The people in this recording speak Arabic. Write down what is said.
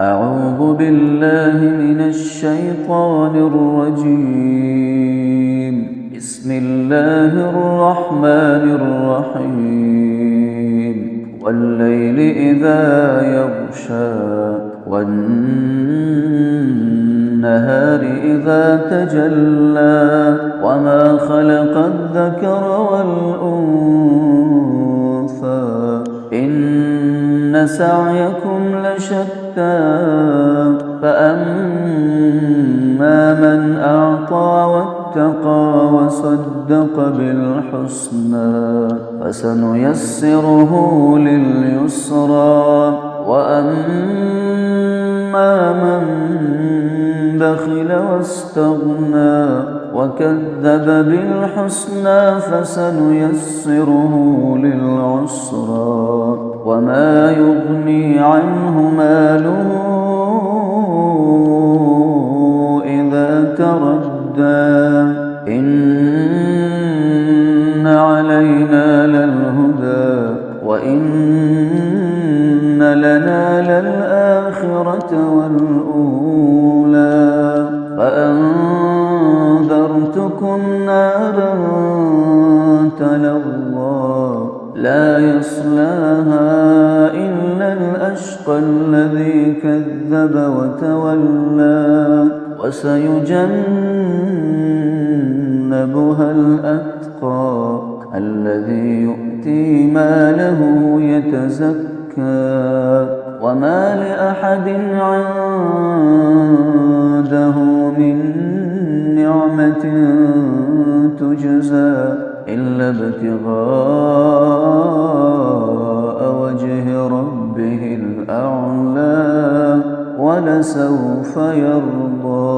أعوذ بالله من الشيطان الرجيم. بسم الله الرحمن الرحيم. والليل إذا يغشى والنهار إذا تجلى وما خلق الذكر والأنثى إن سعيكم لشتى فأما من أعطى واتقى وصدق بالحسنى فسنيسره لليسرى وأما من بخل واستغنى وكذب بالحسنى فسنيسره للعسرى وما يغني عنه ماله إذا تردى إن علينا للهدى وإن لنا للآخرة والأولى فأنذرتكم نارا تلظى لا يصلاها إلا الأشقى الذي كذب وتولى وسيجنبها الأتقى الذي يؤتي ماله يتزكى وما لأحد عنده من نعمة تجزى إلا ابتغاء وجه ربه الأعلى ولسوف يرضى.